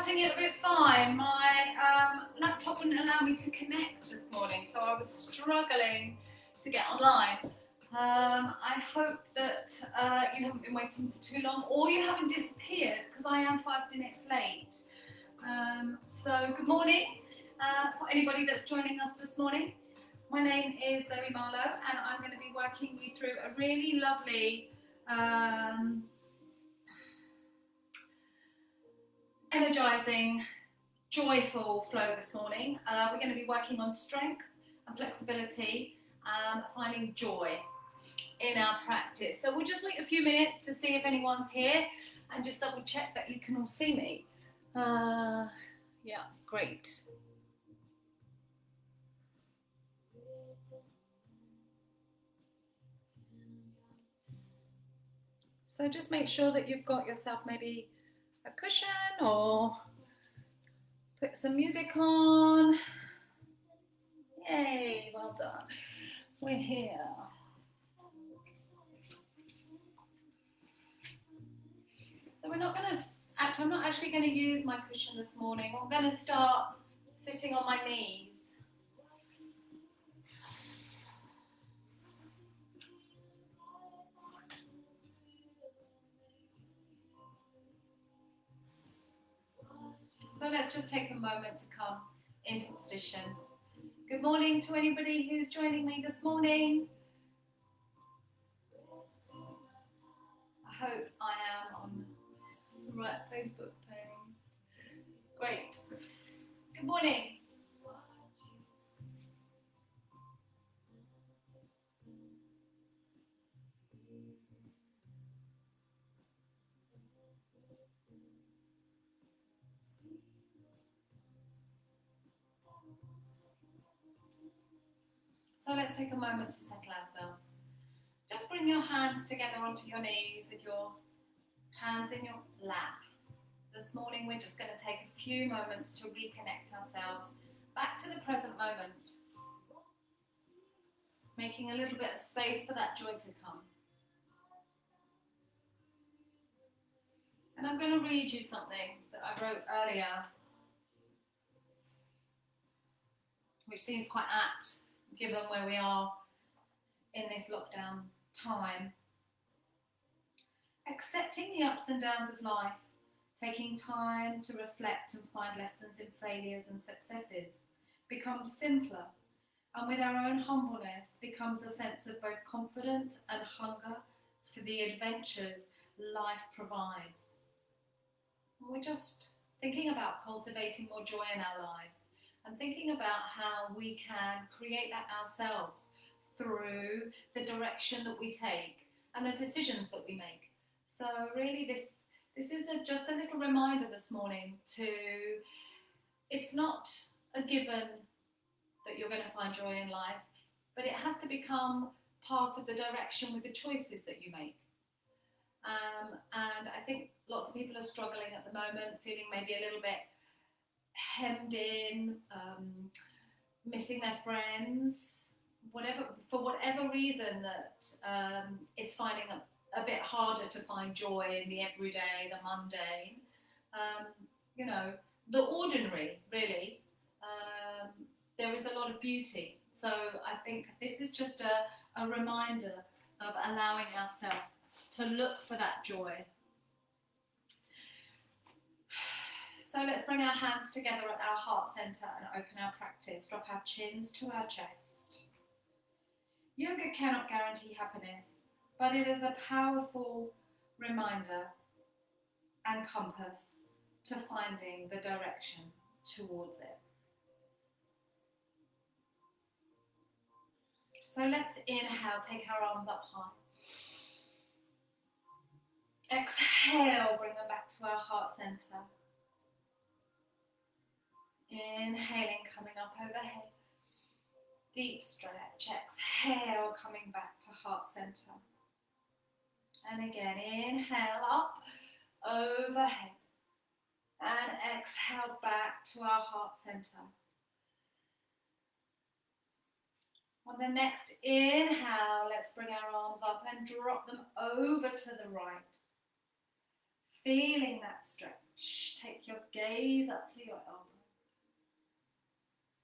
starting it a bit fine. My laptop wouldn't allow me to connect this morning, so I was struggling to get online. I hope that you haven't been waiting for too long, or you haven't disappeared, because I am 5 minutes late. So good morning for anybody that's joining us this morning. My name is Marlowe, and I'm going to be working you through a really lovely energizing, joyful flow this morning. We're going to be working on strength and flexibility, finding joy in our practice. So we'll just wait a few minutes to see if anyone's here and just double check that you can all see me. Yeah, great. So just make sure that you've got yourself maybe a cushion or put some music on. Yay, well done. We're here. So we're not going to I'm not actually going to use my cushion this morning. I'm going to start sitting on my knees. So let's just take a moment to come into position. Good morning to anybody who's joining me this morning. I hope I am on the right Facebook page. Great. Good morning. So let's take a moment to settle ourselves. Just bring your hands together onto your knees with your hands in your lap. This morning we're just going to take a few moments to reconnect ourselves back to the present moment, making a little bit of space for that joy to come. And I'm going to read you something that I wrote earlier, which seems quite apt given where we are in this lockdown time. Accepting the ups and downs of life, taking time to reflect and find lessons in failures and successes, becomes simpler, and with our own humbleness becomes a sense of both confidence and hunger for the adventures life provides. We're just thinking about cultivating more joy in our lives and thinking about how we can create that ourselves through the direction that we take and the decisions that we make. So really this is just a little reminder this morning it's not a given that you're going to find joy in life, but it has to become part of the direction with the choices that you make. And I think lots of people are struggling at the moment, feeling maybe a little bit hemmed in, missing their friends, for whatever reason that it's finding a bit harder to find joy in the everyday, the mundane, the ordinary, really. There is a lot of beauty. So I think this is just a reminder of allowing ourselves to look for that joy. So let's bring our hands together at our heart center and open our practice. Drop our chins to our chest. Yoga cannot guarantee happiness, but it is a powerful reminder and compass to finding the direction towards it. So let's inhale, take our arms up high. Exhale, bring them back to our heart center. Inhaling, coming up overhead. Deep stretch. Exhale, coming back to heart center. And again, inhale up, overhead. And exhale back to our heart center. On the next inhale, let's bring our arms up and drop them over to the right. Feeling that stretch. Take your gaze up to your elbow.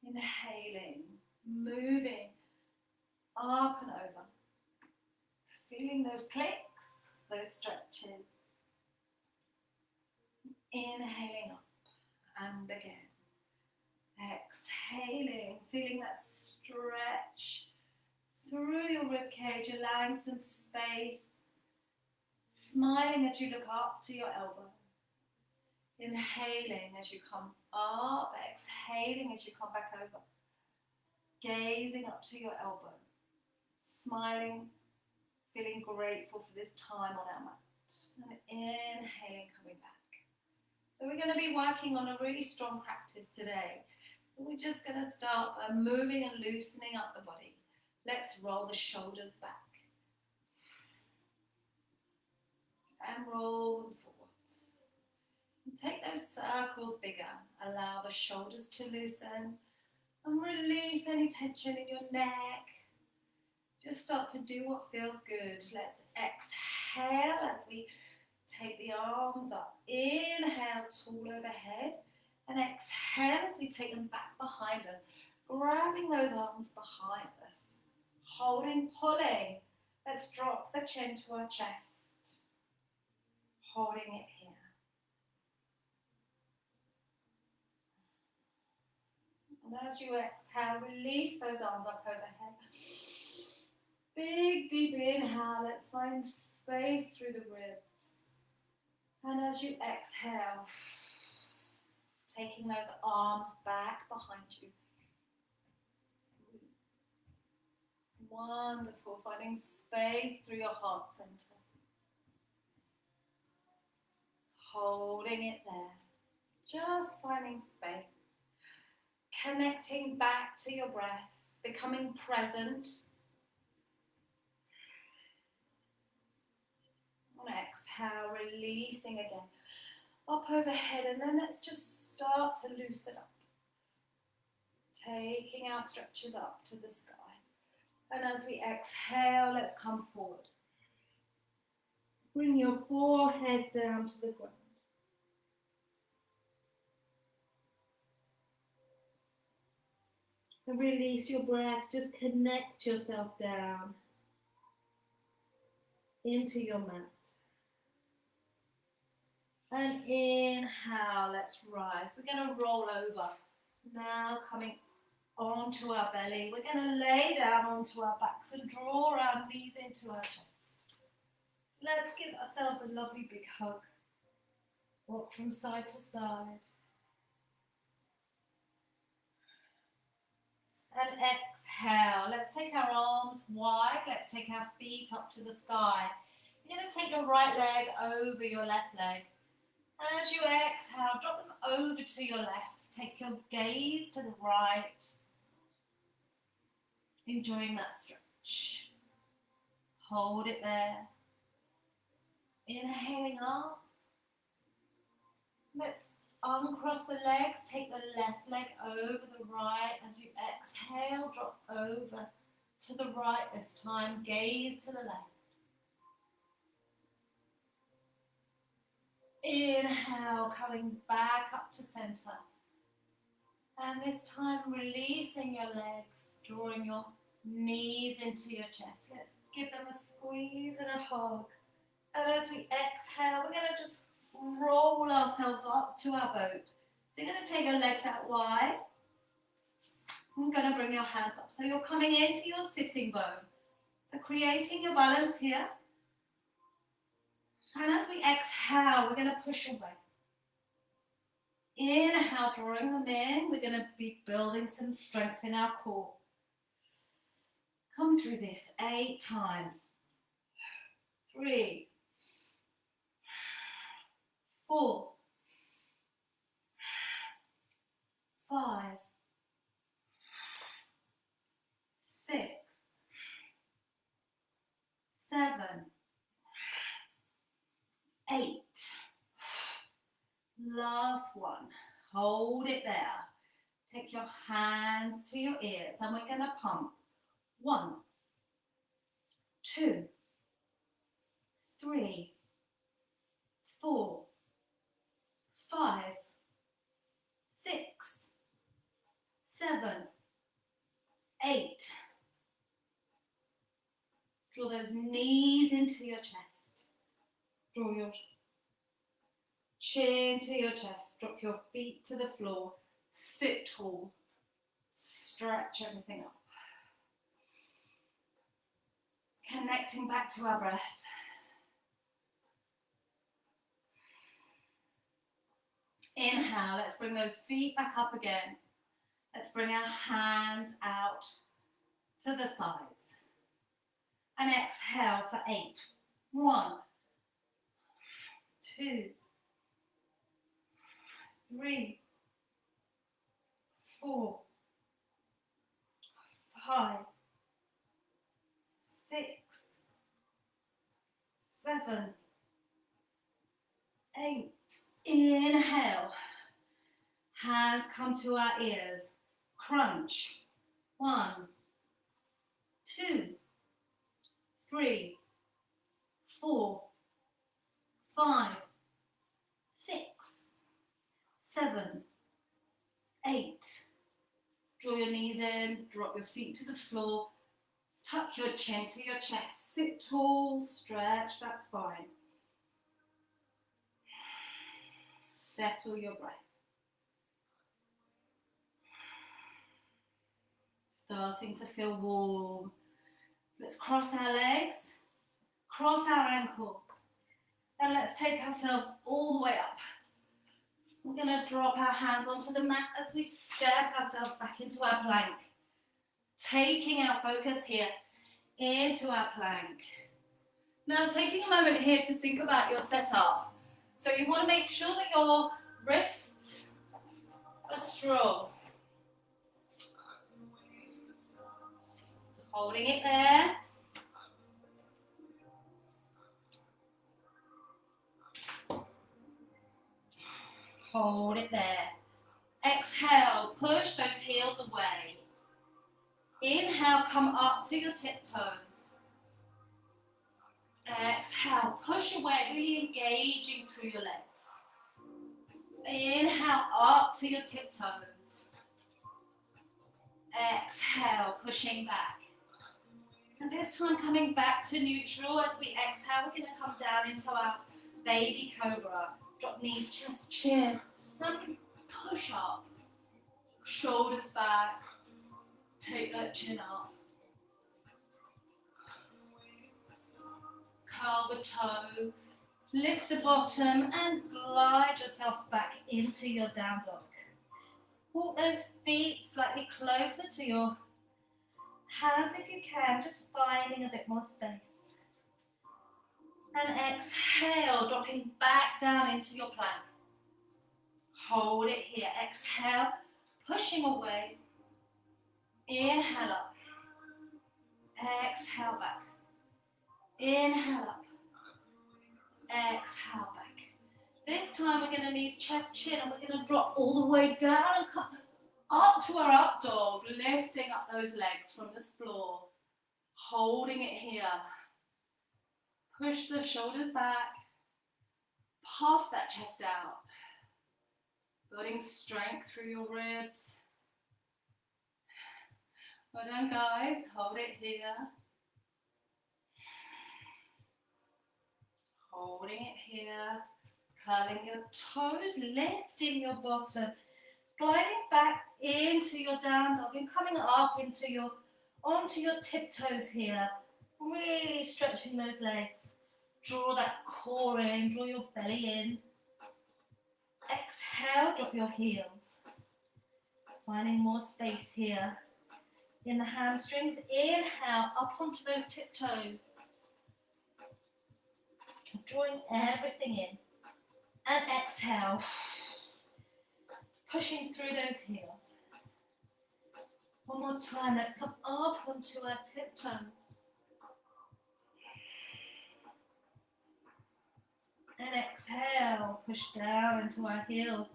Inhaling, moving up and over. Feeling those clicks, those stretches. Inhaling up and again. Exhaling, feeling that stretch through your ribcage, allowing some space. Smiling as you look up to your elbow. Inhaling as you come up, exhaling as you come back over. Gazing up to your elbow. Smiling, feeling grateful for this time on our mat. And inhaling, coming back. So we're going to be working on a really strong practice today. We're just going to start by moving and loosening up the body. Let's roll the shoulders back. And roll them forwards. And take those circles bigger. Allow the shoulders to loosen. And release any tension in your neck. Just start to do what feels good. Let's exhale as we take the arms up. Inhale, tall overhead. And exhale as we take them back behind us. Grabbing those arms behind us. Holding, pulling. Let's drop the chin to our chest. Holding it here. And as you exhale, release those arms up overhead. Big, deep inhale. Let's find space through the ribs. And as you exhale, taking those arms back behind you. Wonderful. Finding space through your heart center. Holding it there. Just finding space. Connecting back to your breath. Becoming present. And exhale, releasing again. Up overhead, and then let's just start to loosen up. Taking our stretches up to the sky. And as we exhale, let's come forward. Bring your forehead down to the ground. And release your breath. Just connect yourself down into your mat. And inhale, let's rise. We're going to roll over. Now coming onto our belly. We're going to lay down onto our backs and draw our knees into our chest. Let's give ourselves a lovely big hug. Walk from side to side. And exhale. Let's take our arms wide. Let's take our feet up to the sky. You're going to take your right leg over your left leg. And as you exhale, drop them over to your left. Take your gaze to the right. Enjoying that stretch. Hold it there. Inhaling up. Let's uncross the legs. Take the left leg over the right. As you exhale, drop over to the right this time. Gaze to the left. Inhale, coming back up to center. And this time releasing your legs, drawing your knees into your chest. Let's give them a squeeze and a hug. And as we exhale, we're going to just roll ourselves up to our boat. So you're going to take your legs out wide. I'm going to bring your hands up. So you're coming into your sitting bone. So creating your balance here. And as we exhale, we're going to push away. Inhale, drawing them in. We're going to be building some strength in our core. Come through this 8 times. 3, 4, 5, 6, 7, 8. Last one. Hold it there. Take your hands to your ears and we're going to pump. 1, 2, 3, 4, 5, those knees into your chest. Draw your chin to your chest. Drop your feet to the floor. Sit tall. Stretch everything up. Connecting back to our breath. Inhale, let's bring those feet back up again. Let's bring our hands out to the sides. And exhale for 8. 1, 2, 3, 4, 5, 6, 7, 8. Inhale. Hands come to our ears. Crunch. 1, 2, 3, 4, 5, 6, 7, 8. Draw your knees in, drop your feet to the floor, tuck your chin to your chest, sit tall, stretch that spine. Settle your breath. Starting to feel warm. Let's cross our legs, cross our ankles, and let's take ourselves all the way up. We're going to drop our hands onto the mat as we step ourselves back into our plank. Taking our focus here into our plank. Now taking a moment here to think about your setup. So you want to make sure that your wrists are strong. Holding it there. Hold it there. Exhale, push those heels away. Inhale, come up to your tiptoes. Exhale, push away, really engaging through your legs. Inhale, up to your tiptoes. Exhale, pushing back. And this time coming back to neutral. As we exhale, we're going to come down into our baby cobra. Drop knees, chest, chin. Now push up. Shoulders back. Take that chin up. Curl the toe. Lift the bottom and glide yourself back into your down dog. Walk those feet slightly closer to your hands if you can, just finding a bit more space. And exhale, dropping back down into your plank. Hold it here. Exhale, pushing away. Inhale up. Exhale back. Inhale up. Exhale back. This time we're going to knees, chest, chin, and we're going to drop all the way down and come up to our up dog, lifting up those legs from this floor. Holding it here. Push the shoulders back. Puff that chest out. Building strength through your ribs. Well done, guys. Hold it here. Holding it here. Curling your toes, lifting your bottom. Gliding back into your down dog and coming up onto your tiptoes here. Really stretching those legs. Draw that core in, draw your belly in. Exhale, drop your heels. Finding more space here. In the hamstrings, inhale, up onto those tiptoes. Drawing everything in. And exhale. Pushing through those heels. One more time, let's come up onto our tiptoes. And exhale, push down into our heels.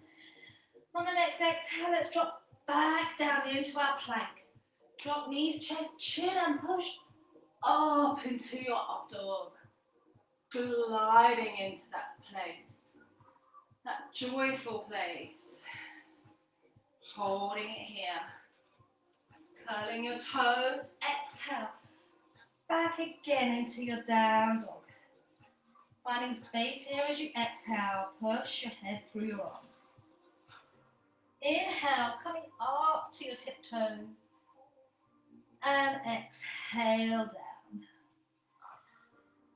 On the next exhale, let's drop back down into our plank. Drop knees, chest, chin, and push up into your up dog. Gliding into that place, that joyful place. Holding it here. Curling your toes, exhale. Back again into your down dog. Finding space here as you exhale. Push your head through your arms. Inhale, coming up to your tiptoes. And exhale down.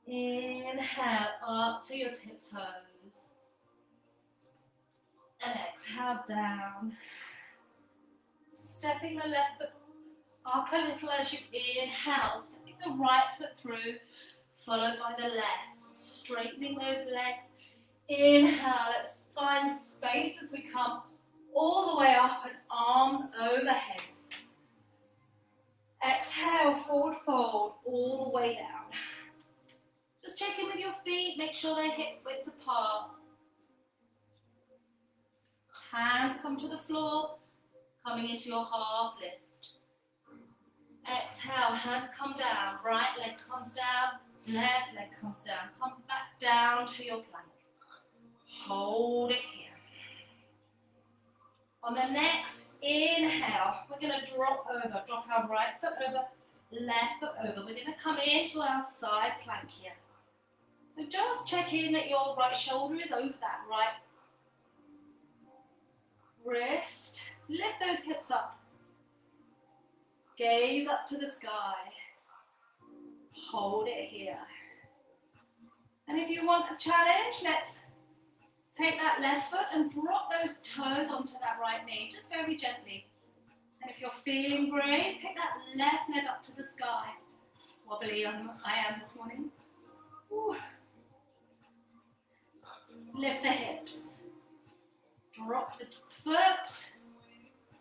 Inhale, up to your tiptoes. And exhale down. Stepping the left foot up a little as you inhale. Stepping the right foot through, followed by the left. Straightening those legs. Inhale, let's find space as we come all the way up and arms overhead. Exhale, forward fold, all the way down. Just check in with your feet, make sure they're hip width apart. Hands come to the floor, coming into your half lift. Exhale, hands come down, right leg comes down, left leg comes down. Come back down to your plank. Hold it here. On the next inhale, we're going to drop over. Drop our right foot over, left foot over. We're going to come into our side plank here. So just check in that your right shoulder is over that right wrist. Lift those hips up. Gaze up to the sky. Hold it here. And if you want a challenge, let's take that left foot and drop those toes onto that right knee, just very gently. And if you're feeling brave, take that left leg up to the sky. Wobbly I am this morning. Ooh. Lift the hips. Drop the foot.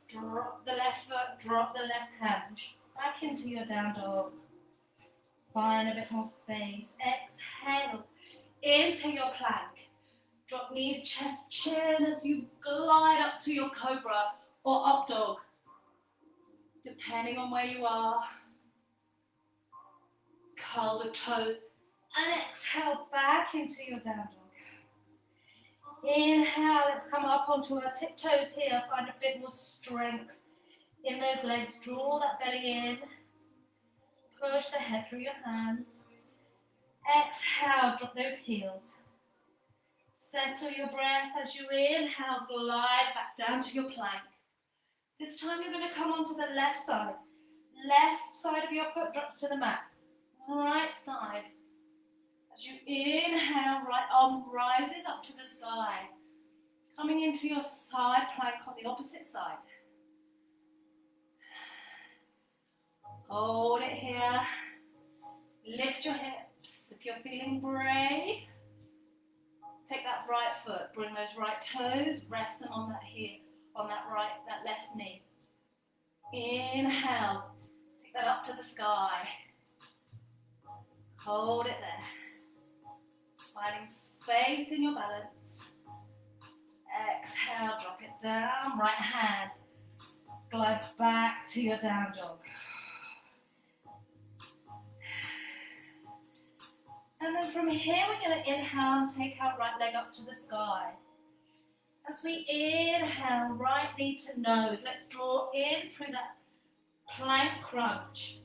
Drop the left foot. Drop the left hand. Back into your down dog. Find a bit more space. Exhale into your plank. Drop knees, chest, chin as you glide up to your cobra or up dog, depending on where you are. Curl the toes and exhale back into your down dog. Inhale, let's come up onto our tiptoes here. Find a bit more strength in those legs. Draw that belly in. Push the head through your hands. Exhale, drop those heels. Settle your breath as you inhale, glide back down to your plank. This time you're going to come onto the left side. Left side of your foot drops to the mat. Right side. As you inhale, right arm rises up to the sky. Coming into your side plank on the opposite side. Hold it here. Lift your hips. If you're feeling brave, take that right foot, bring those right toes, rest them on that heel, on that left knee. Inhale, take that up to the sky. Hold it there. Finding space in your balance. Exhale, drop it down, right hand. Glide back to your down dog. And then from here, we're going to inhale and take our right leg up to the sky. As we inhale, right knee to nose. Let's draw in through that plank crunch.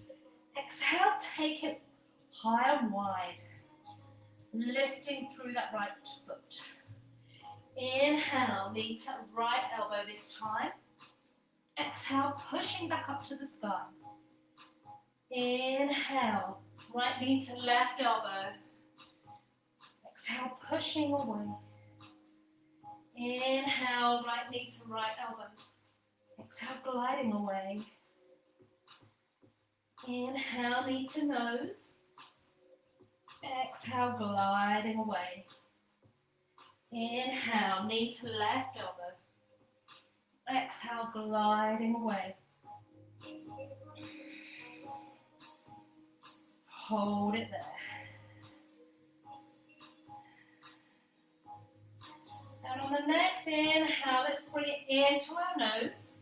Exhale, take it high and wide. Lifting through that right foot. Inhale, knee to right elbow this time. Exhale, pushing back up to the sky. Inhale, right knee to left elbow. Exhale, pushing away. Inhale, right knee to right elbow. Exhale, gliding away. Inhale, knee to nose. Exhale, gliding away. Inhale, knee to left elbow. Exhale, gliding away. Hold it there. And on the next inhale, let's bring it into our nose.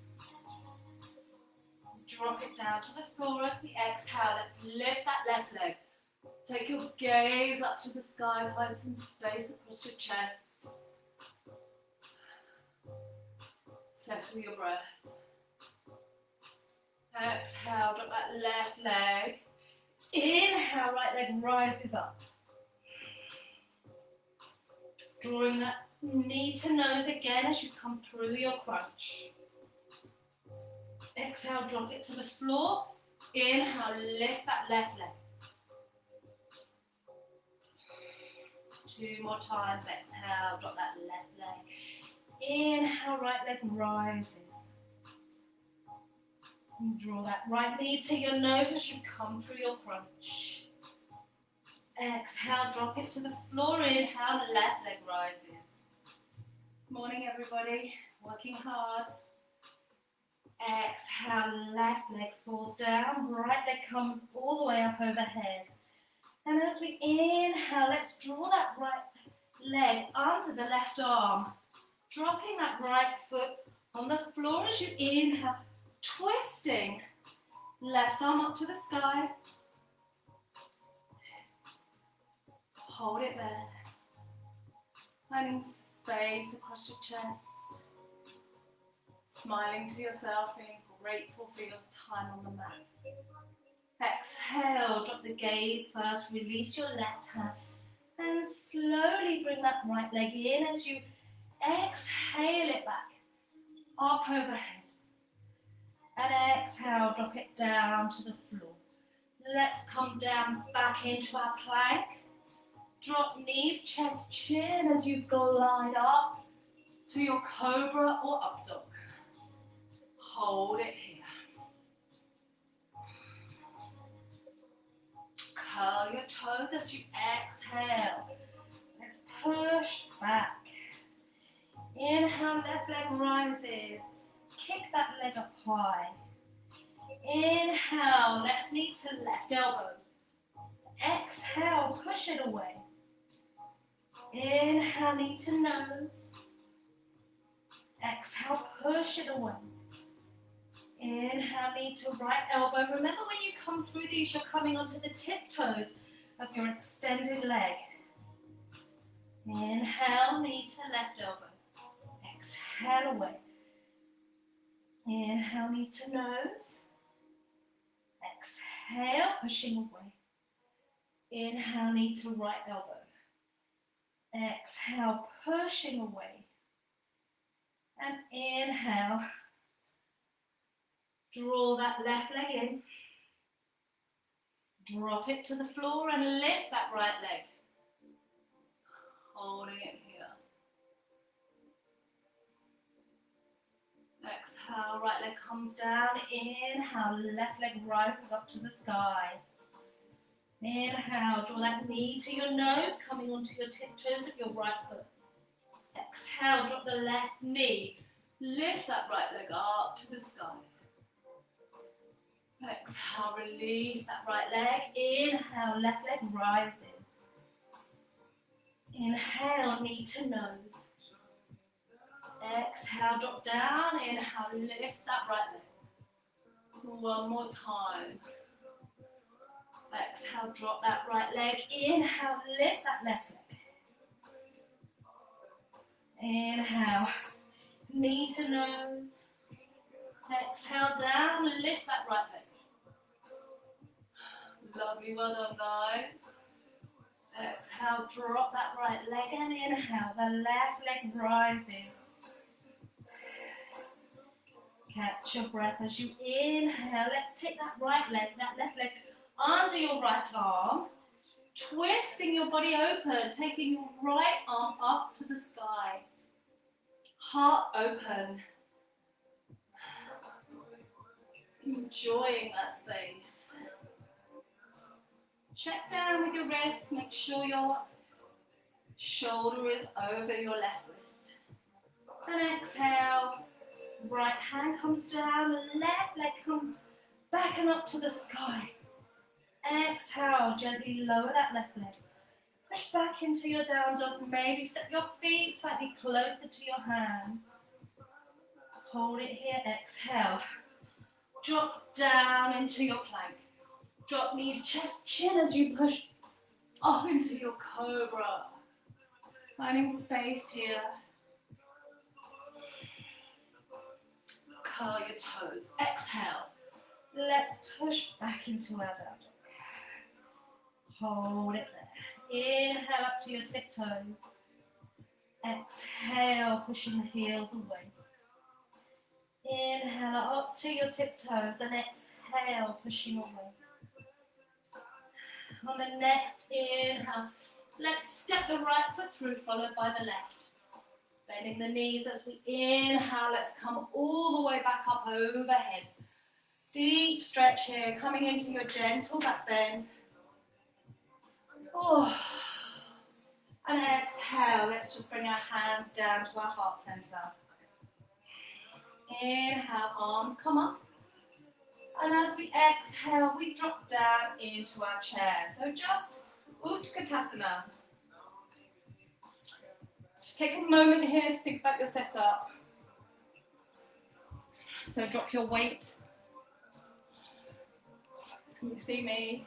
Drop it down to the floor as we exhale. Let's lift that left leg. Take your gaze up to the sky. Find some space across your chest. Settle your breath. Exhale, drop that left leg. Inhale, right leg rises up. Drawing that knee to nose again as you come through your crunch. Exhale, drop it to the floor. Inhale, lift that left leg. 2 more times. Exhale, drop that left leg. Inhale, right leg rises. And draw that right knee to your nose as you come through your crunch. Exhale, drop it to the floor. Inhale, left leg rises. Morning, everybody. Working hard. Exhale, left leg falls down. Right leg comes all the way up overhead. And as we inhale, let's draw that right leg under the left arm. Dropping that right foot on the floor as you inhale. Twisting. Left arm up to the sky. Hold it there. Finding space across your chest. Smiling to yourself, feeling grateful for your time on the mat. Exhale, drop the gaze first, release your left hand. And slowly bring that right leg in as you exhale it back. Up overhead. And exhale, drop it down to the floor. Let's come down back into our plank. Drop knees, chest, chin as you glide up to your cobra or up dog. Hold it here. Curl your toes as you exhale. Let's push back. Inhale, left leg rises. Kick that leg up high. Inhale, left knee to left elbow. Exhale, push it away. Inhale, knee to nose. Exhale, push it away. Inhale, knee to right elbow. Remember when you come through these, you're coming onto the tiptoes of your extended leg. Inhale, knee to left elbow. Exhale away. Inhale, knee to nose. Exhale, pushing away. Inhale, knee to right elbow. Exhale, pushing away. And inhale. Draw that left leg in. Drop it to the floor and lift that right leg. Holding it here. Exhale, right leg comes down. Inhale, left leg rises up to the sky. Inhale, draw that knee to your nose, coming onto your tiptoes of your right foot. Exhale, drop the left knee. Lift that right leg up to the sky. Exhale, release that right leg. Inhale, left leg rises. Inhale, knee to nose. Exhale, drop down. Inhale, lift that right leg. One more time. Exhale, drop that right leg. Inhale, lift that left leg. Inhale, knee to nose. Exhale, down, lift that right leg. Lovely, well done, guys. Exhale, drop that right leg and inhale, the left leg rises. Catch your breath as you inhale. Let's take that right leg, that left leg under your right arm, twisting your body open, taking your right arm up to the sky. Heart open. Enjoying that space. Check down with your wrists, make sure your shoulder is over your left wrist. And exhale, right hand comes down, left leg comes back and up to the sky. Exhale, gently lower that left leg. Push back into your down dog, maybe step your feet slightly closer to your hands. Hold it here, exhale. Drop down into your plank. Drop knees, chest, chin as you push up into your cobra. Finding space here. Curl your toes. Exhale. Let's push back into our down dog. Hold it there. Inhale up to your tiptoes. Exhale, pushing the heels away. Inhale up to your tiptoes and exhale, pushing away. On the next inhale, let's step the right foot through, followed by the left. Bending the knees as we inhale, let's come all the way back up overhead. Deep stretch here, coming into your gentle back bend. Oh. And exhale, let's just bring our hands down to our heart center. Inhale, arms come up. And as we exhale, we drop down into our chair. So just Utkatasana. Just take a moment here to think about your setup. So drop your weight. Can you see me?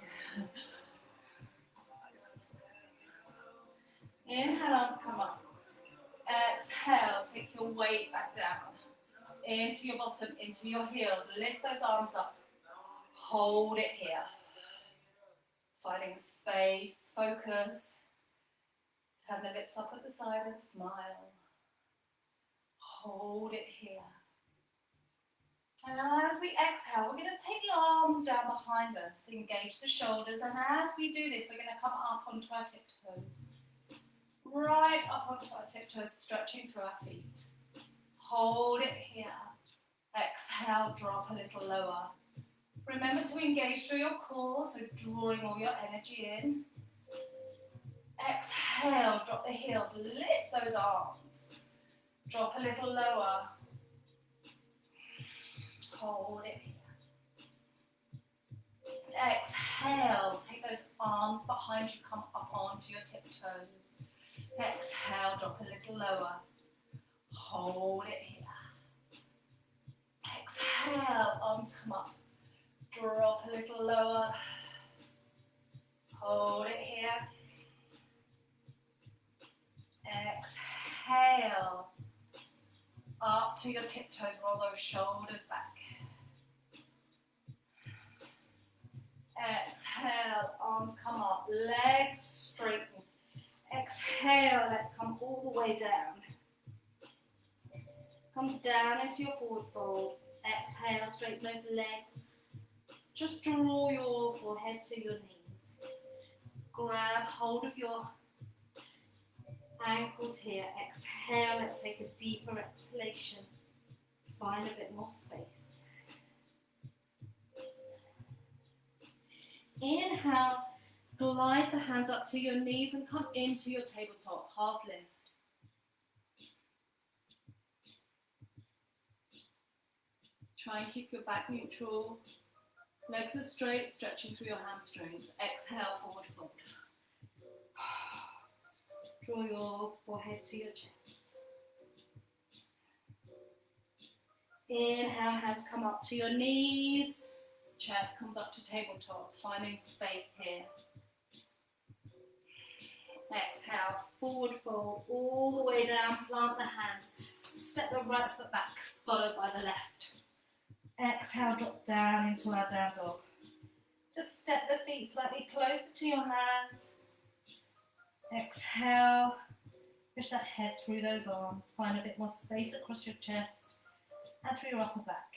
Inhale, arms come up. Exhale, take your weight back down. Into your bottom, into your heels. Lift those arms up. Hold it here. Finding space, focus. Turn the lips up at the side and smile. Hold it here. And as we exhale, we're going to take the arms down behind us. Engage the shoulders. And as we do this, we're going to come up onto our tiptoes. Right up onto our tiptoes, stretching through our feet. Hold it here. Exhale, drop a little lower. Remember to engage through your core, so drawing all your energy in. Exhale, drop the heels, lift those arms. Drop a little lower. Hold it here. Exhale, take those arms behind you, come up onto your tiptoes. Exhale, drop a little lower. Hold it here. Exhale, arms come up. Drop a little lower. Hold it here. Exhale. Up to your tiptoes, roll those shoulders back. Exhale, arms come up, legs straighten. Exhale, let's come all the way down. Come down into your forward fold. Exhale, straighten those legs. Just draw your forehead to your knees. Grab hold of your ankles here. Exhale, let's take a deeper exhalation. Find a bit more space. Inhale, glide the hands up to your knees and come into your tabletop, half lift. Try and keep your back neutral. Legs are straight, stretching through your hamstrings. Exhale, forward fold. Draw your forehead to your chest. Inhale, hands come up to your knees. Chest comes up to tabletop, finding space here. Exhale, forward fold, all the way down, plant the hands. Step the right foot back, followed by the left. Exhale, drop down into our down dog. Just step the feet slightly closer to your hands. Exhale, push that head through those arms. Find a bit more space across your chest and through your upper back.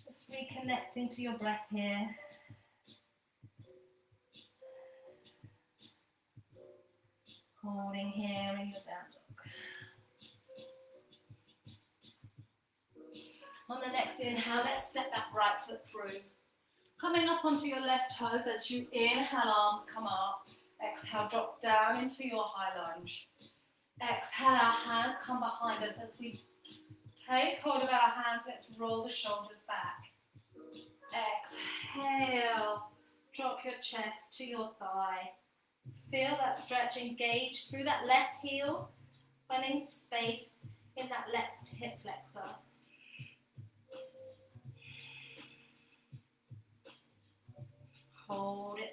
Just reconnecting to your breath here. Holding here in your down dog. On the next inhale, let's step that right foot through. Coming up onto your left toes as you inhale, arms come up. Exhale, drop down into your high lunge. Exhale, our hands come behind us as we take hold of our hands. Let's roll the shoulders back. Exhale, drop your chest to your thigh. Feel that stretch, engage through that left heel, finding space in that left hip flexor. Hold it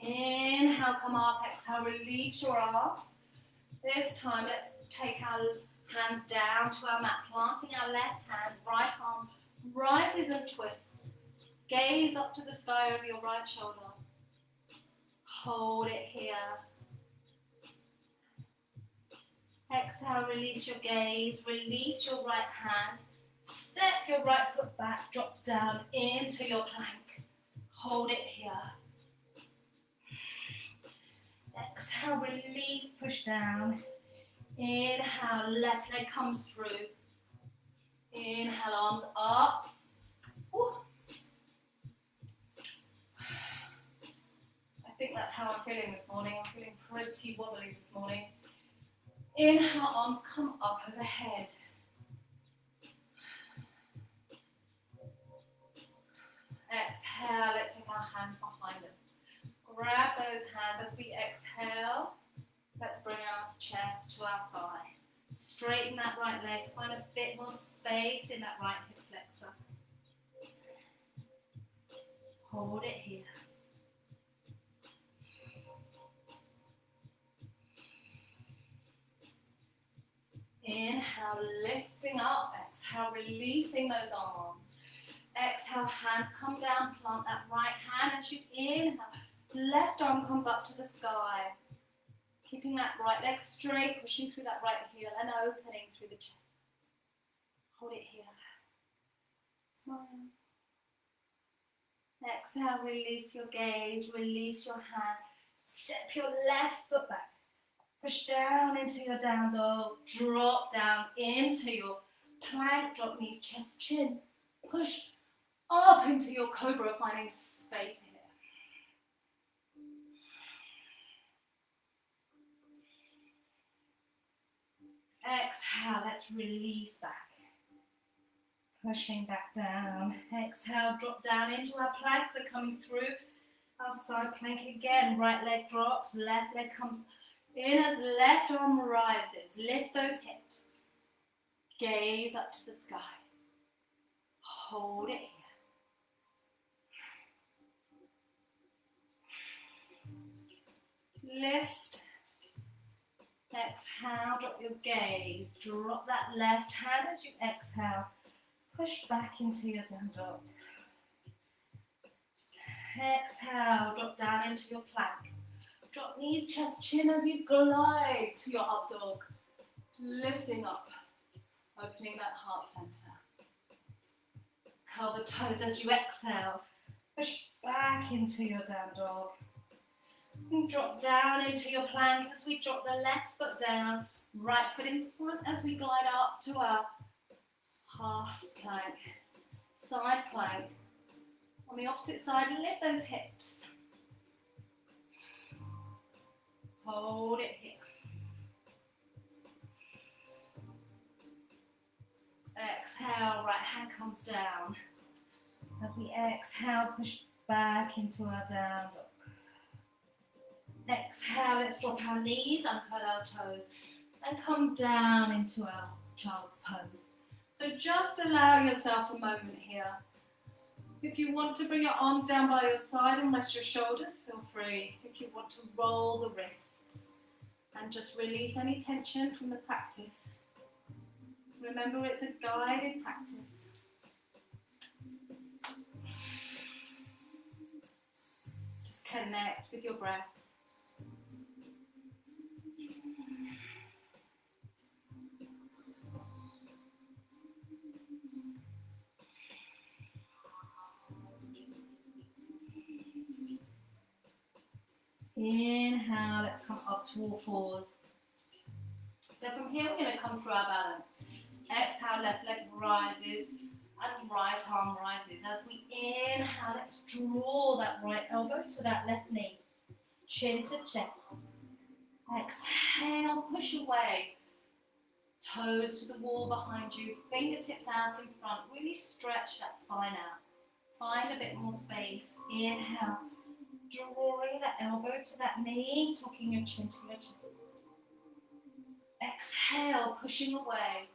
there. Inhale, come up. Exhale, release your arms. This time, let's take our hands down to our mat, planting our left hand, right arm rises and twists. Gaze up to the sky over your right shoulder. Hold it here. Exhale, release your gaze, release your right hand. Step your right foot back, drop down into your plank. Hold it here. Exhale, release, push down. Inhale, left leg comes through. Inhale, arms up. Ooh. I think that's how I'm feeling this morning. I'm feeling pretty wobbly this morning. Inhale, arms come up overhead. Exhale, let's take our hands behind us. Grab those hands as we exhale. Let's bring our chest to our thigh. Straighten that right leg. Find a bit more space in that right hip flexor. Hold it here. Inhale, lifting up. Exhale, releasing those arms. Exhale, hands come down. Plant that right hand as you inhale. Left arm comes up to the sky. Keeping that right leg straight, pushing through that right heel and opening through the chest. Hold it here. Smile. Exhale, release your gaze, release your hand. Step your left foot back. Push down into your down dog. Drop down into your plank. Drop knees, chest, chin. Push up into your cobra, finding space here. Exhale, let's release back. Pushing back down. Exhale, drop down into our plank. We're coming through our side plank again. Right leg drops, left leg comes in as left arm rises. Lift those hips. Gaze up to the sky. Hold it here. Lift. Exhale, drop your gaze. Drop that left hand as you exhale. Push back into your down dog. Exhale, drop down into your plank. Drop knees, chest, chin as you glide to your up dog. Lifting up, opening that heart center. Curl the toes as you exhale. Push back into your down dog. And drop down into your plank as we drop the left foot down. Right foot in front as we glide up to our half plank, side plank. On the opposite side, lift those hips. Hold it here. Exhale, right hand comes down. As we exhale, push back into our down dog. Exhale, let's drop our knees, uncurl our toes, and come down into our child's pose. So just allow yourself a moment here. If you want to bring your arms down by your side and rest your shoulders, feel free. If you want to roll the wrists and just release any tension from the practice. Remember, it's a guided practice. Just connect with your breath. Inhale, let's come up to all fours. So from here, we're going to come through our balance. Exhale, left leg rises and right arm rises. As we inhale, let's draw that right elbow to that left knee. Chin to chest. Exhale, push away. Toes to the wall behind you. Fingertips out in front. Really stretch that spine out. Find a bit more space. Inhale. Drawing that elbow to that knee, tucking your chin to your chest. Exhale, pushing away.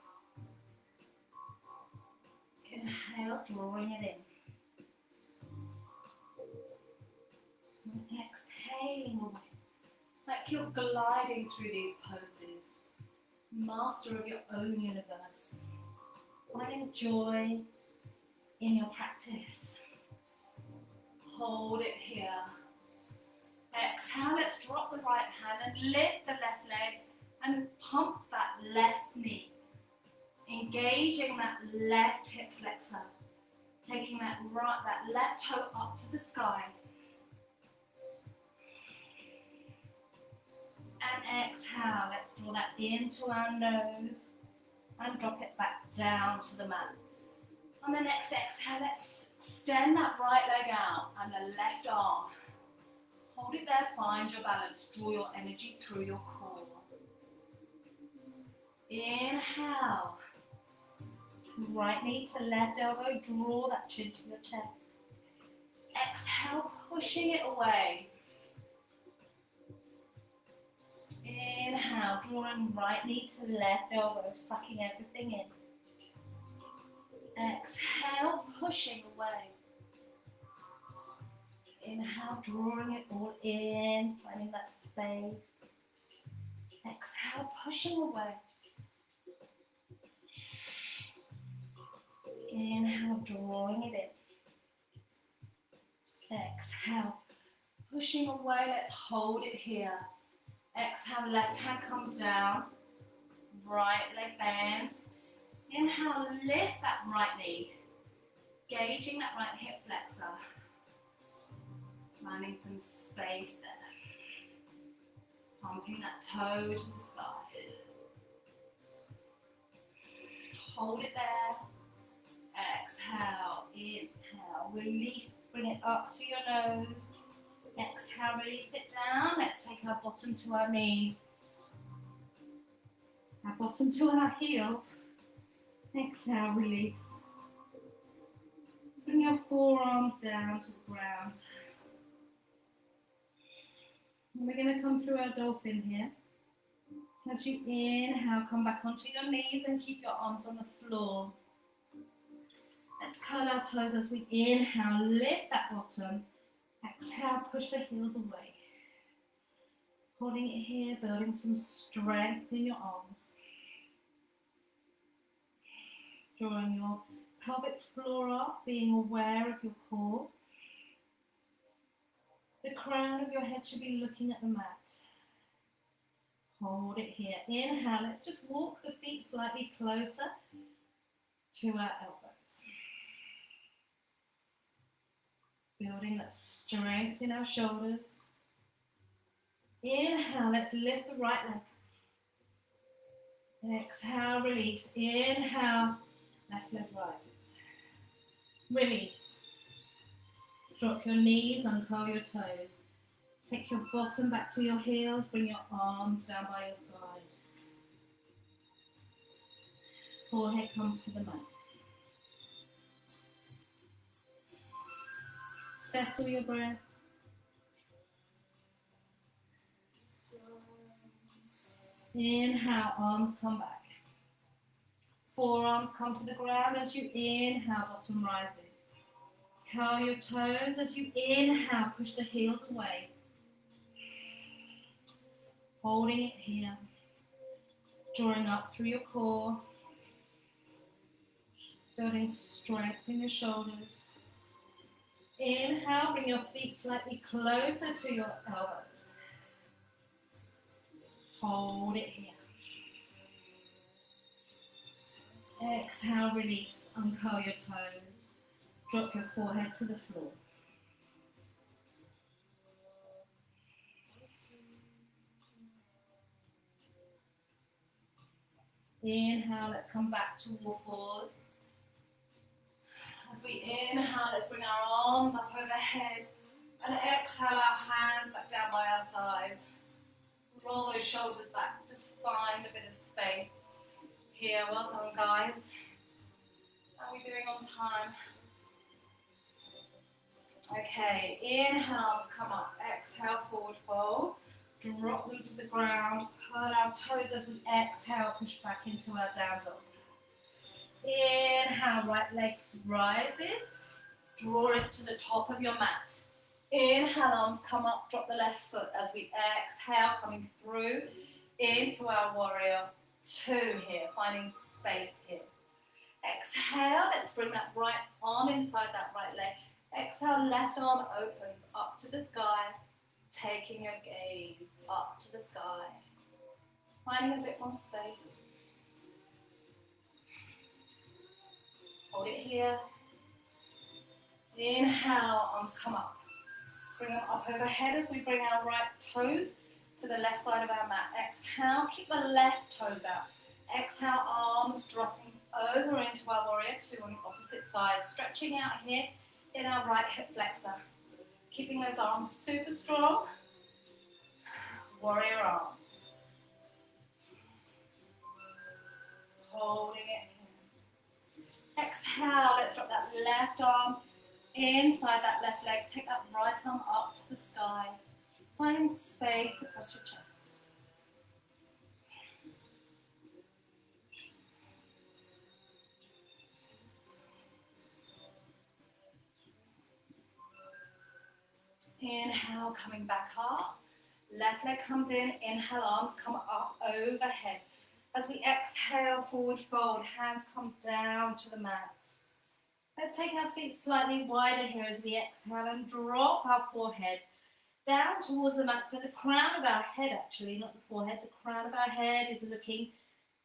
Inhale, drawing it in. And exhaling away. Like you're gliding through these poses. Master of your own universe. Finding joy in your practice. Hold it here. Exhale, let's drop the right hand and lift the left leg and pump that left knee. Engaging that left hip flexor. Taking that left toe up to the sky. And exhale, let's draw that into our nose and drop it back down to the mat. On the next exhale, let's extend that right leg out and the left arm. Hold it there, find your balance, draw your energy through your core. Inhale. Right knee to left elbow, draw that chin to your chest. Exhale, pushing it away. Inhale, drawing right knee to left elbow, sucking everything in. Exhale, pushing away. Inhale, drawing it all in, finding that space. Exhale, pushing away. Inhale, drawing it in. Exhale, pushing away. Let's hold it here. Exhale, left hand comes down. Right leg bends. Inhale, lift that right knee. Gaging that right hip flexor. Finding some space there. Pumping that toe to the sky. Hold it there. Exhale, inhale, release, bring it up to your nose. Exhale, release it down. Let's take our bottom to our knees. Our bottom to our heels. Exhale, release. Bring your forearms down to the ground. And we're going to come through our dolphin here. As you inhale, come back onto your knees and keep your arms on the floor. Let's curl our toes as we inhale, lift that bottom. Exhale, push the heels away. Holding it here, building some strength in your arms. Drawing your pelvic floor up, being aware of your core. The crown of your head should be looking at the mat. Hold it here. Inhale, let's just walk the feet slightly closer to our elbows. Building that strength in our shoulders. Inhale, let's lift the right leg. Exhale, release. Inhale, left leg rises. Release. Drop your knees, uncurl your toes. Take your bottom back to your heels, bring your arms down by your side. Forehead comes to the mat. Settle your breath. Inhale, arms come back. Forearms come to the ground as you inhale, bottom rises. Curl your toes as you inhale, push the heels away. Holding it here. Drawing up through your core. Building strength in your shoulders. Inhale, bring your feet slightly closer to your elbows. Hold it here. Exhale, release, uncurl your toes. Drop your forehead to the floor. Inhale, let's come back to all fours. As we inhale, let's bring our arms up overhead. And exhale, our hands back down by our sides. Roll those shoulders back. Just find a bit of space here. Well done, guys. How are we doing on time? Okay, inhales, come up. Exhale, forward fold. Drop them to the ground. Curl our toes as we exhale, push back into our down dog. Inhale, right leg rises. Draw it to the top of your mat. Inhale, arms come up, drop the left foot as we exhale, coming through into our warrior two here, finding space here. Exhale, let's bring that right arm inside that right leg. Exhale, left arm opens up to the sky, taking your gaze up to the sky, finding a bit more space. Hold it here. Inhale, arms come up. Bring them up overhead as we bring our right toes to the left side of our mat. Exhale, keep the left toes out. Exhale, arms dropping over into our warrior two on the opposite side. Stretching out here in our right hip flexor. Keeping those arms super strong. Warrior arms. Holding it here. Exhale, let's drop that left arm inside that left leg. Take that right arm up to the sky. Finding space across your chest. Inhale, coming back up. Left leg comes in. Inhale, arms come up overhead. As we exhale, forward fold, hands come down to the mat. Let's take our feet slightly wider here as we exhale and drop our forehead down towards the mat. So the crown of our head, actually, not the forehead, the crown of our head is looking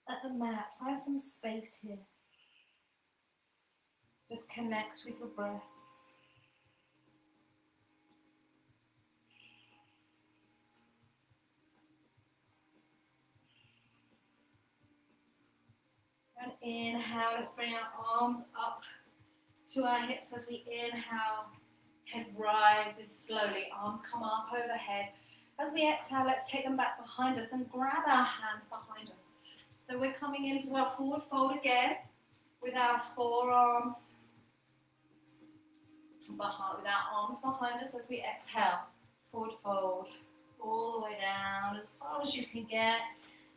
at the mat. Find some space here. Just connect with your breath. And inhale, let's bring our arms up to our hips as we inhale. Head rises slowly, arms come up overhead. As we exhale, let's take them back behind us and grab our hands behind us. So we're coming into our forward fold again with our forearms behind, with our arms behind us as we exhale. Forward fold, all the way down as far as you can get.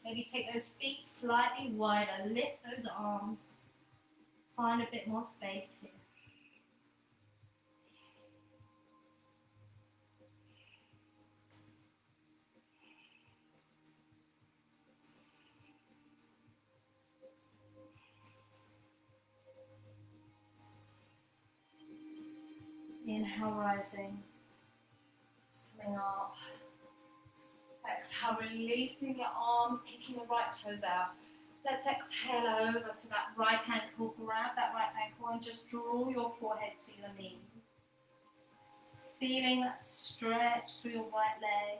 Maybe take those feet slightly wider, lift those arms, find a bit more space here. Inhale, rising, coming up. Exhale, releasing your arms, kicking the right toes out. Let's exhale over to that right ankle. Grab that right ankle and just draw your forehead to your knees. Feeling that stretch through your right leg.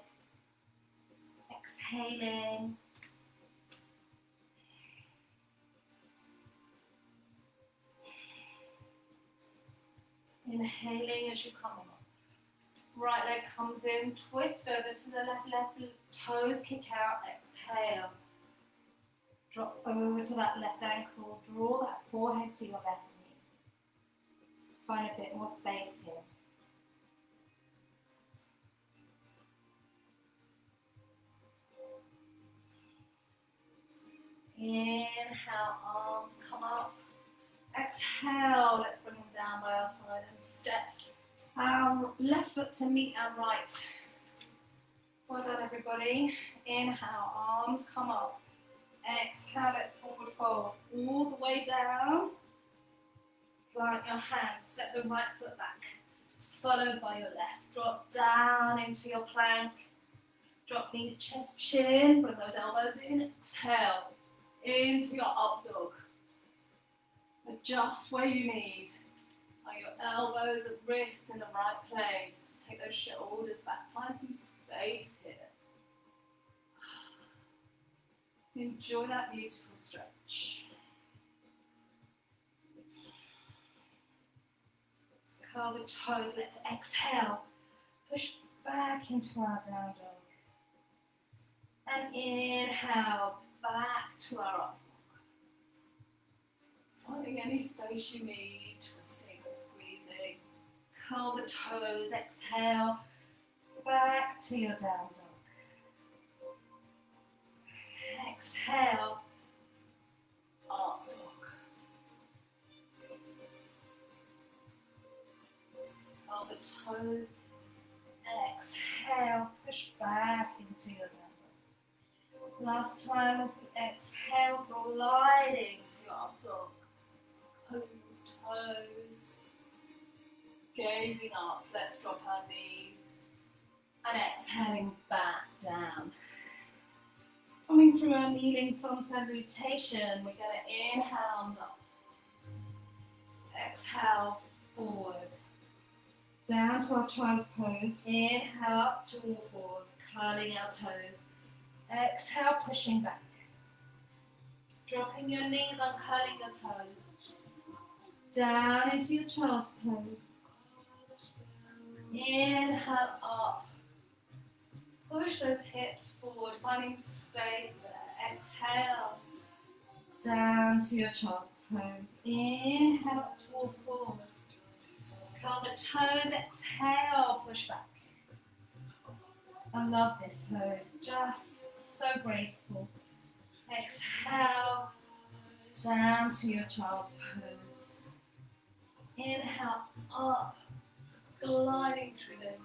Exhaling. Inhaling as you come up. Right leg comes in, twist over to the left toes kick out, exhale. Drop over to that left ankle, draw that forehead to your left knee. Find a bit more space here. Inhale, arms come up. Exhale, let's bring them down by our side and step our left foot to meet our right. Well done, everybody. Inhale, arms come up. Exhale, let's forward fold all the way down. Plant your hands, step the right foot back, followed by your left. Drop down into your plank. Drop knees, chest, chin. Bring those elbows in. Exhale, into your up dog. Adjust where you need. Are your elbows and wrists in the right place? Take those shoulders back. Find some space here. Enjoy that beautiful stretch. Curl the toes. Let's exhale. Push back into our down dog. And inhale, back to our up dog. Finding any space you need, twisting and squeezing. Curl the toes, exhale, back to your down dog. Exhale, up dog. Curl the toes, exhale, push back into your down dog. Last time as we exhale, gliding to your up dog. Pulling those toes. raising up. Let's drop our knees. And exhaling back down. Coming through our kneeling sun salutation, we're going to inhale, arms up. Exhale, forward. Down to our child's pose. Inhale up to all fours, curling our toes. Exhale, pushing back. Dropping your knees, uncurling your toes. Down into your child's pose. Inhale up. Push those hips forward, finding space there. Exhale. Down to your child's pose. Inhale up to all fours. Curl the toes, exhale, push back. I love this pose, just so graceful. Exhale, down to your child's pose. Inhale up, gliding through this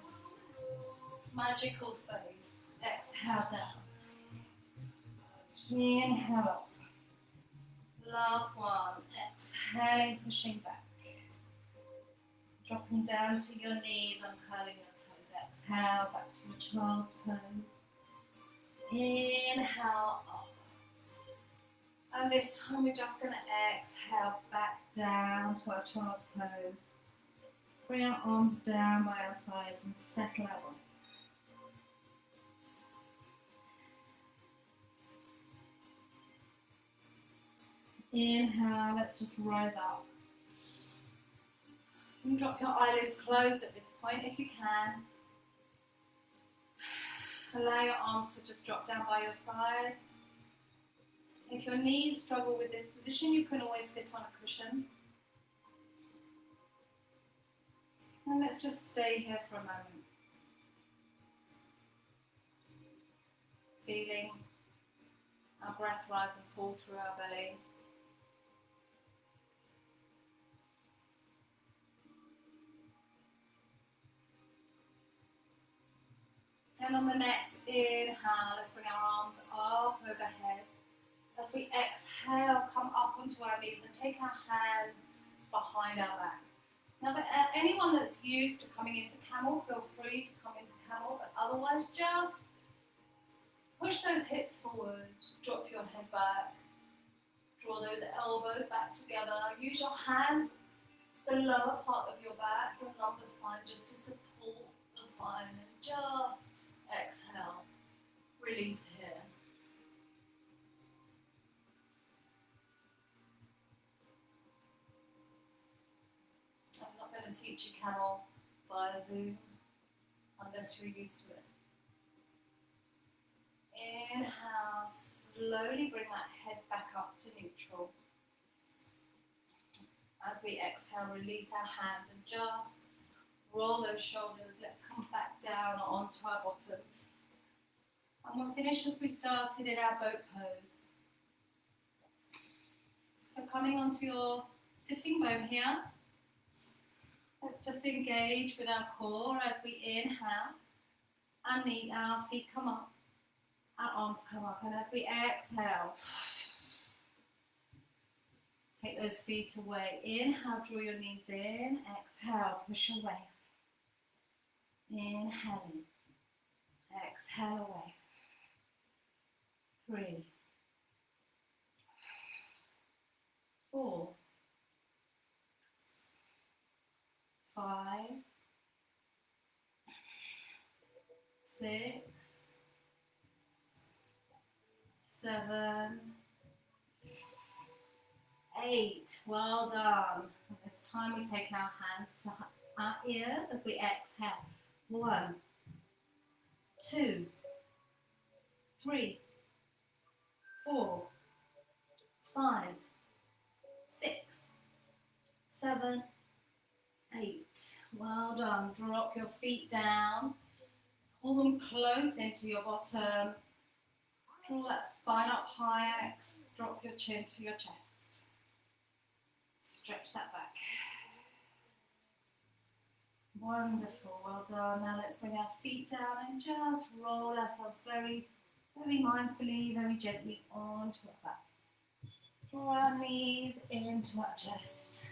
magical space. Exhale down. Inhale up. Last one. Exhaling, pushing back. Dropping down to your knees, uncurling your toes. Exhale, back to your child's pose. Inhale up. And this time we're just going to exhale back down to our child's pose. Bring our arms down by our sides and settle out. Inhale, let's just rise up. You can drop your eyelids closed at this point if you can. Allow your arms to just drop down by your side. If your knees struggle with this position, you can always sit on a cushion. And let's just stay here for a moment. Feeling our breath rise and fall through our belly. And on the next inhale, let's bring our arms up overhead. As we exhale, come up onto our knees and take our hands behind our back. Now, for anyone that's used to coming into camel, feel free to come into camel, but otherwise just push those hips forward, drop your head back, draw those elbows back together. Use your hands, the lower part of your back, your lumbar spine, just to support the spine, and just exhale, release here. I'm not going to teach you camel via Zoom unless you're used to it. Inhale, slowly bring that head back up to neutral. As we exhale, release our hands and just roll those shoulders. Let's come back down onto our bottoms. And we'll finish as we started in our boat pose. So coming onto your sitting bone here, let's just engage with our core as we inhale. Our feet come up, our arms come up, and as we exhale, take those feet away. Inhale, draw your knees in. Exhale, push away. Inhaling. Exhale away. 3, 4, 5, 6, 7, 8. Well done. This time we take our hands to our ears as we exhale. 1, 2, 3, 4, 5, 6, 7, 8. Well done. Drop your feet down. Pull them close into your bottom. Draw that spine up high. Drop your chin to your chest. Stretch that back. Wonderful. Well done. Now let's bring our feet down and just roll ourselves very, very mindfully, very gently onto our back. Draw our knees into our chest.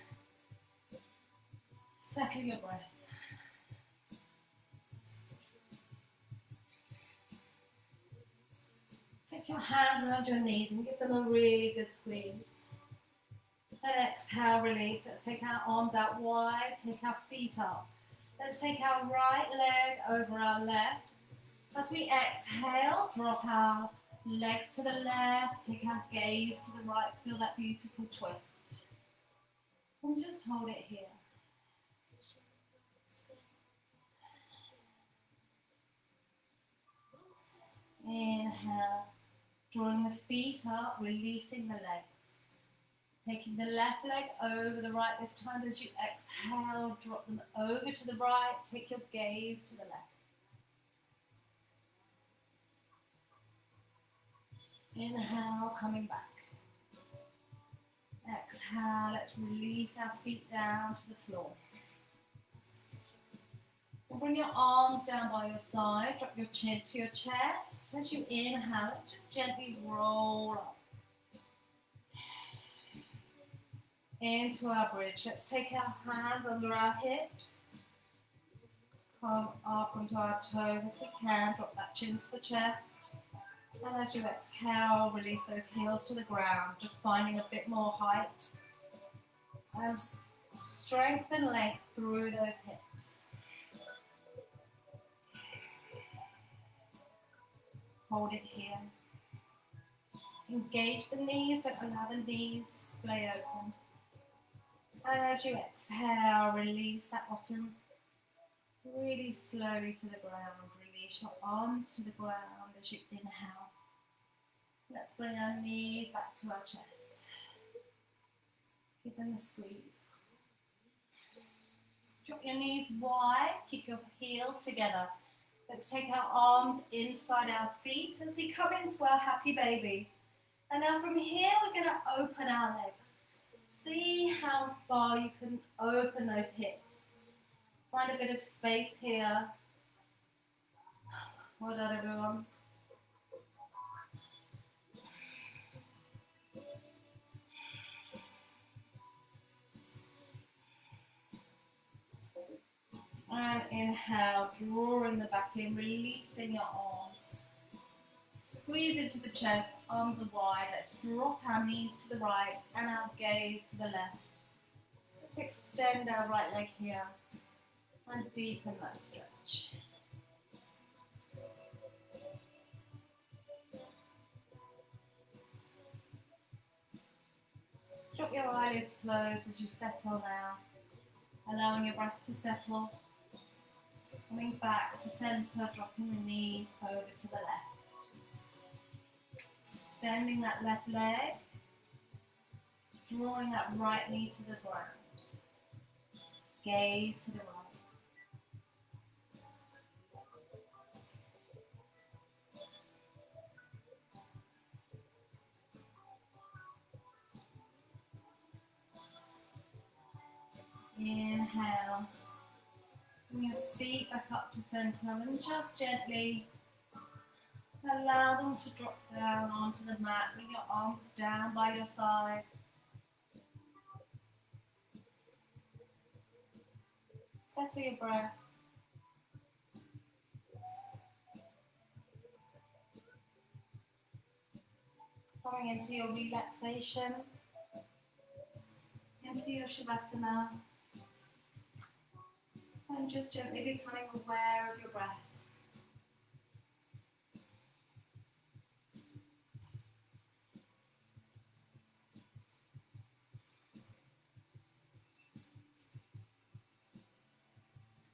Settle your breath. your hands around your knees and give them a really good squeeze. And exhale, release. Let's take our arms out wide, take our feet up. Let's take our right leg over our left. As we exhale, drop our legs to the left, take our gaze to the right, feel that beautiful twist. And just hold it here. Inhale, drawing the feet up, releasing the legs. Taking the left leg over the right this time. As you exhale, drop them over to the right, take your gaze to the left. Inhale, coming back. Exhale, let's release our feet down to the floor. Bring your arms down by your side, drop your chin to your chest. As you inhale, let's just gently roll up. Into our bridge. Let's take our hands under our hips. Come up onto our toes if we can. Drop that chin to the chest. And as you exhale, release those heels to the ground. Just finding a bit more height. And strength and length through those hips. Hold it here. Engage the knees, but allow the knees to splay open. And as you exhale, release that bottom really slowly to the ground. Release your arms to the ground as you inhale. Let's bring our knees back to our chest. Give them a squeeze. Drop your knees wide, keep your heels together. Let's take our arms inside our feet as we come into our happy baby. And now from here, we're going to open our legs. See how far you can open those hips. Find a bit of space here. Well done, everyone. And inhale, drawing the back in, releasing your arms. Squeeze into the chest, arms are wide. Let's drop our knees to the right and our gaze to the left. Let's extend our right leg here and deepen that stretch. Drop your eyelids closed as you settle now, allowing your breath to settle. Coming back to center, dropping the knees over to the left. Extending that left leg, drawing that right knee to the ground. Gaze to the right. Inhale. Bring your feet back up to center and just gently allow them to drop down onto the mat. Bring your arms down by your side. Settle your breath. Coming into your relaxation, into your Shavasana. And just gently becoming aware of your breath.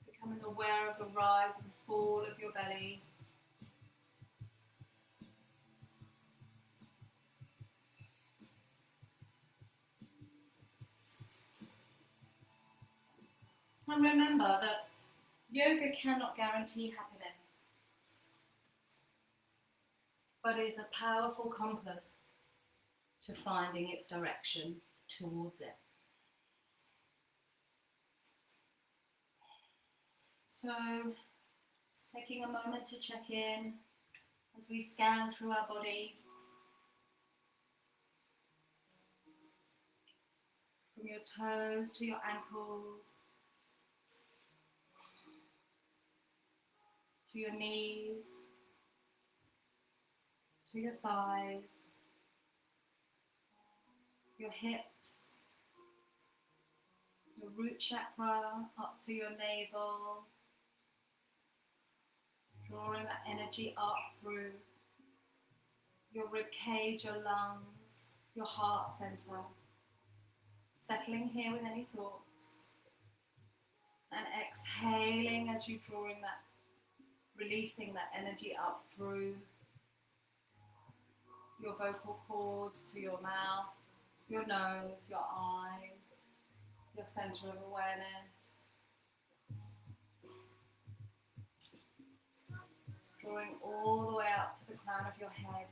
Becoming aware of the rise and fall of your belly. And remember that yoga cannot guarantee happiness, but is a powerful compass to finding its direction towards it. So, taking a moment to check in as we scan through our body, from your toes to your ankles, to your knees, to your thighs, your hips, your root chakra up to your navel, drawing that energy up through your rib cage, your lungs, your heart center. Settling here with any thoughts. And exhaling as you're drawing that, releasing that energy up through your vocal cords to your mouth, your nose, your eyes, your center of awareness. Drawing all the way up to the crown of your head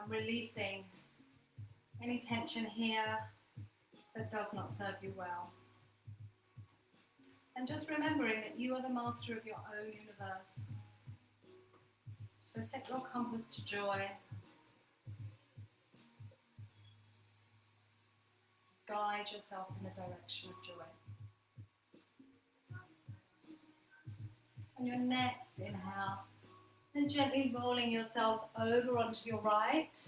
and releasing any tension here that does not serve you well. And just remembering that you are the master of your own universe. So set your compass to joy. Guide yourself in the direction of joy. On your next inhale, and gently rolling yourself over onto your right.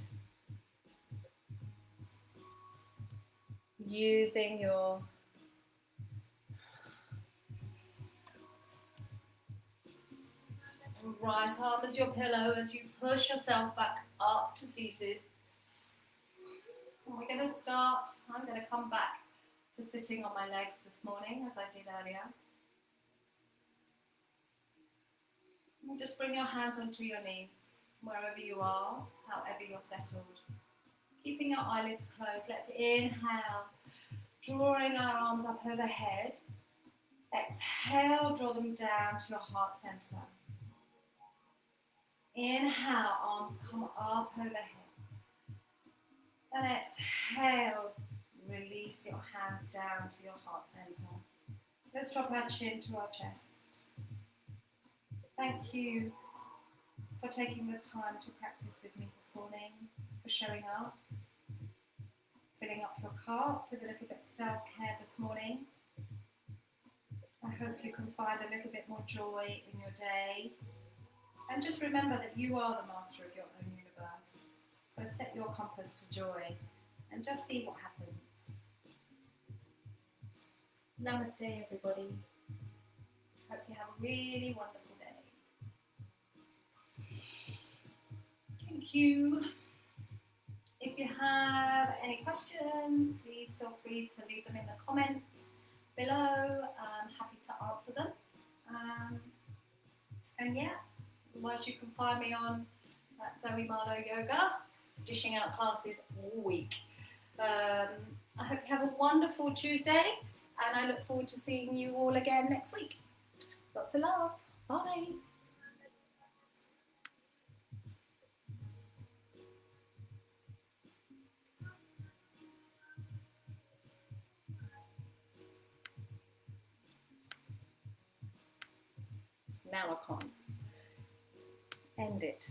Using your right arm as your pillow as you push yourself back up to seated. And we're going to start, I'm going to come back to sitting on my legs this morning as I did earlier. And just bring your hands onto your knees, wherever you are, however you're settled. Keeping your eyelids closed, let's inhale, drawing our arms up overhead. Exhale, draw them down to your heart center. Inhale, arms come up overhead. And exhale, release your hands down to your heart center. Let's drop our chin to our chest. Thank you for taking the time to practice with me this morning, for showing up, filling up your cup with a little bit of self-care this morning. I hope you can find a little bit more joy in your day. And just remember that you are the master of your own universe. So set your compass to joy and just see what happens. Namaste, everybody. Hope you have a really wonderful day. Thank you. If you have any questions, please feel free to leave them in the comments below. I'm happy to answer them. And yeah, otherwise you can find me on Zoe Marlowe Yoga, dishing out classes all week. I hope you have a wonderful Tuesday, and I look forward to seeing you all again next week. Lots of love. Bye. Now I can't end it.